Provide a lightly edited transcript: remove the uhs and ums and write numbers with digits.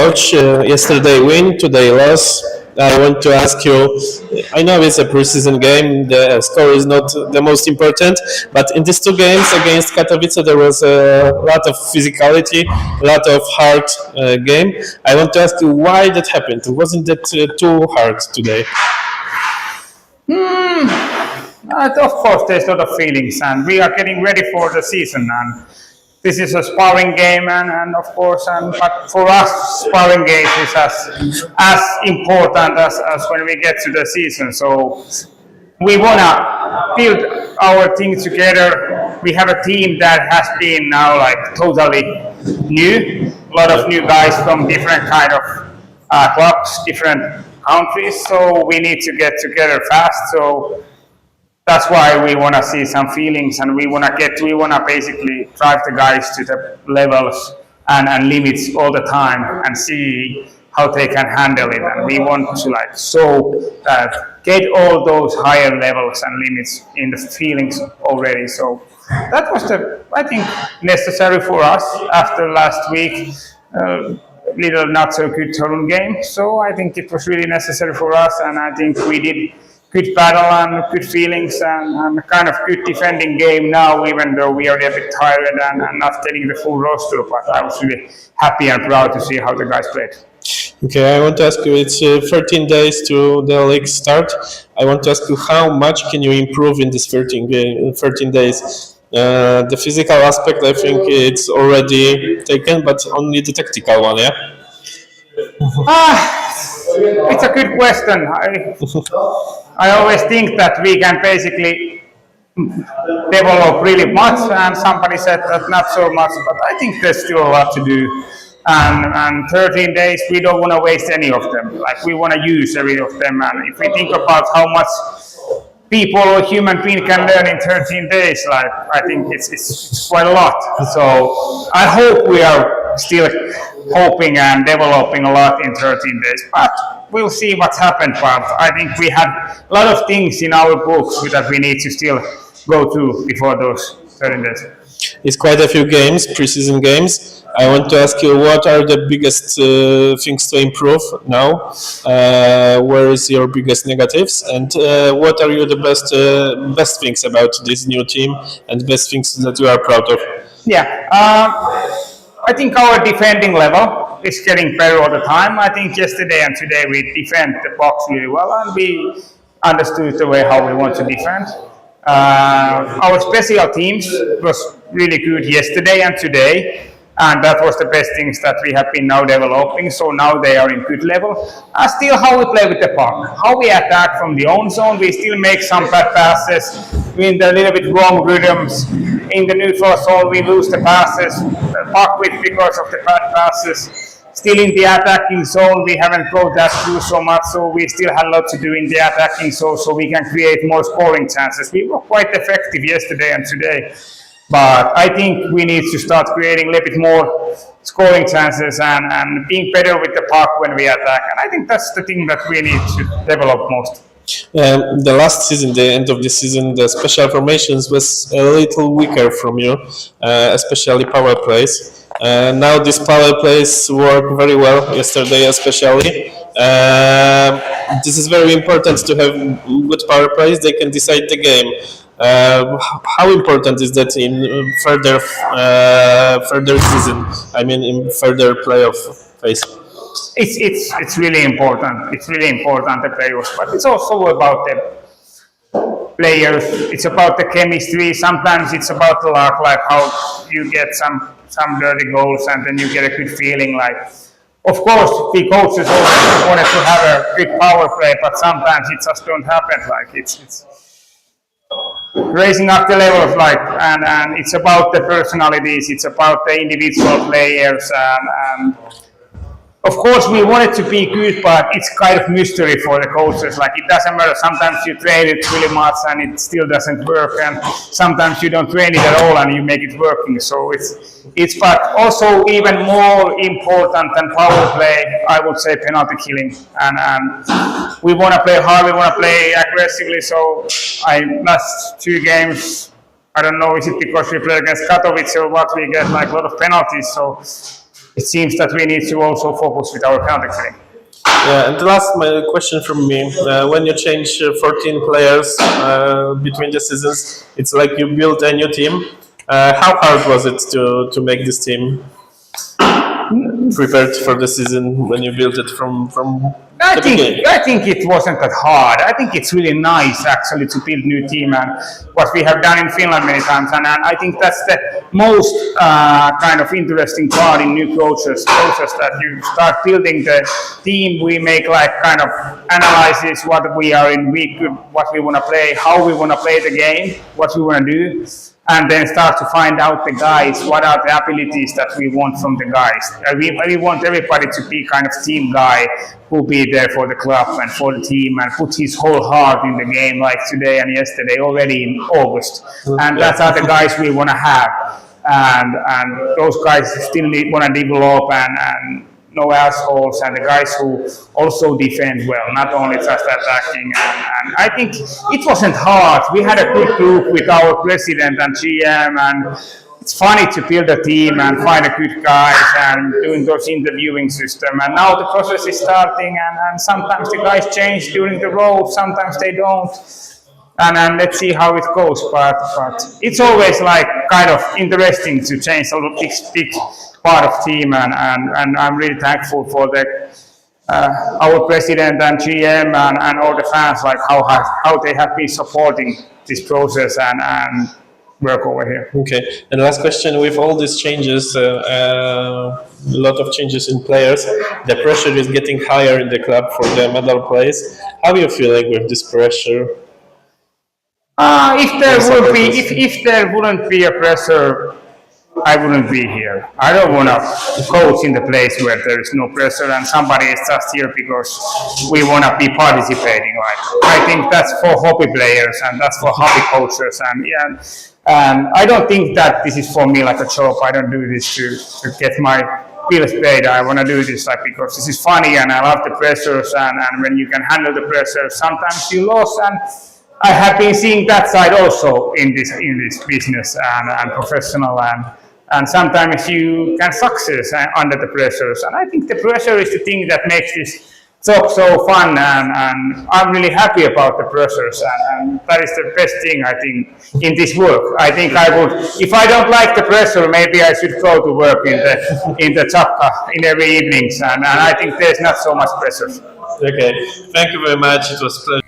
coach. Yesterday win, today loss. I want to ask you, I know it's a preseason game, the score is not the most important, but in these two games against Katowice there was a lot of physicality, a lot of hard game. I want to ask you why that happened. Wasn't that too hard today? Of course, there's a lot of feelings, and we are getting ready for the season. And this is a sparring game, and of course, but for us, sparring game is as important as when we get to the season. So we wanna build our team together. We have a team that has been now like totally new. A lot of new guys from different kind of clubs, different countries. So we need to get together fast. So that's why we want to see some feelings, and we want to basically drive the guys to the levels and limits all the time and see how they can handle it. And we want to get all those higher levels and limits in the feelings already. So that was I think necessary for us after last week. Little not so good Torun game. So I think it was really necessary for us, and I think we did good battle and good feelings and kind of good defending game now, even though we are a bit tired and not getting the full roster. But I was really happy and proud to see how the guys played. Okay, I want to ask you, it's 13 days to the league start. I want to ask you, how much can you improve in this 13 days? The physical aspect, I think it's already taken, but only the tactical one, yeah? It's a good question. I always think that we can basically develop really much, and somebody said that not so much, but I think there's still a lot to do. And 13 days, we don't want to waste any of them. Like, we want to use every of them. And if we think about how much people or human being can learn in 13 days, like, I think it's quite a lot. So I hope we are still hoping and developing a lot in 13 days, but we'll see what's happened. But I think we have a lot of things in our books that we need to still go through before those 13 days. It's quite a few games, preseason games. I want to ask you, what are the biggest things to improve now? Where is your biggest negatives? And what are the best things about this new team and best things that you are proud of? Yeah, I think our defending level is getting better all the time. I think yesterday and today we defend the box really well, and we understood the way how we want to defend. Our special teams was really good yesterday and today, and that was the best things that we have been now developing. So now they are in good level. Still how we play with the puck, how we attack from the own zone. We still make some bad passes in the little bit wrong rhythms. In the neutral zone, we lose the passes, puck with because of the bad passes. Still in the attacking zone, we haven't brought that through so much, so we still had a lot to do in the attacking zone, so we can create more scoring chances. We were quite effective yesterday and today, but I think we need to start creating a little bit more scoring chances and being better with the puck when we attack. And I think that's the thing that we need to develop most. The last season, the end of the season, the special formations was a little weaker from you, especially power plays. Now these power plays work very well, yesterday especially. This is very important to have good power plays, they can decide the game. How important is that in further season, I mean in further playoff phase? It's really important. It's really important, the playoffs, but it's also about the players. It's about the chemistry. Sometimes it's about the luck, like how you get some dirty goals and then you get a good feeling. Like, of course, the coaches always wanted to have a good power play, but sometimes it just don't happen. Like, it's raising up the levels, like, and it's about the personalities. It's about the individual players and of course, we want it to be good, but it's kind of mystery for the coaches. Like, it doesn't matter. Sometimes you train it really much and it still doesn't work, and sometimes you don't train it at all and you make it working. So it's but also even more important than power play, I would say penalty killing. And we want to play hard. We want to play aggressively. So last two games, I don't know, is it because we play against Katowice or what, we get like a lot of penalties. So it seems that we need to also focus with our counter killing. Yeah, and the last question from me: when you change 14 players between the seasons, it's like you built a new team. How hard was it to make this team prepared for the season when you built it from the beginning? I think it wasn't that hard. I think it's really nice actually to build new team, and what we have done in Finland many times. And I think that's the most kind of interesting part in new process that you start building the team. We make like kind of analysis what we are in week, what we want to play, how we want to play the game, what we want to do. And then start to find out the guys, what are the abilities that we want from the guys. We want everybody to be kind of team guy who be there for the club and for the team and put his whole heart in the game, like today and yesterday, already in August. And that's are the guys we want to have. And those guys still want to develop and no assholes, and the guys who also defend well, not only just attacking. And I think it wasn't hard. We had a good group with our president and GM, and it's funny to build a team and find a good guys and doing those interviewing system. And now the process is starting, and sometimes the guys change during the road, sometimes they don't. And let's see how it goes. But it's always like kind of interesting to change a big part of team, and I'm really thankful for our president and GM and all the fans, like how they have been supporting this process and work over here. Okay, and last question: with all these changes, a lot of changes in players, the pressure is getting higher in the club for the medal place. How are you feeling with this pressure? If there wouldn't be a pressure, I wouldn't be here. I don't want to coach in the place where there is no pressure and somebody is just here because we want to be participating. Like, I think that's for hobby players and that's for hobby coaches. And I don't think that this is for me like a job. I don't do this to get my bills paid. I want to do this like because this is funny and I love the pressures. And when you can handle the pressure, sometimes you lose. And I have been seeing that side also in this business and professional, and sometimes you can success under the pressures. And I think the pressure is the thing that makes this job so fun, and I'm really happy about the pressures, and that is the best thing I think in this work. I think I would, if I don't like the pressure, maybe I should go to work in the chapka in every evenings, and I think there's not so much pressure. Okay, thank you very much. It was a pleasure.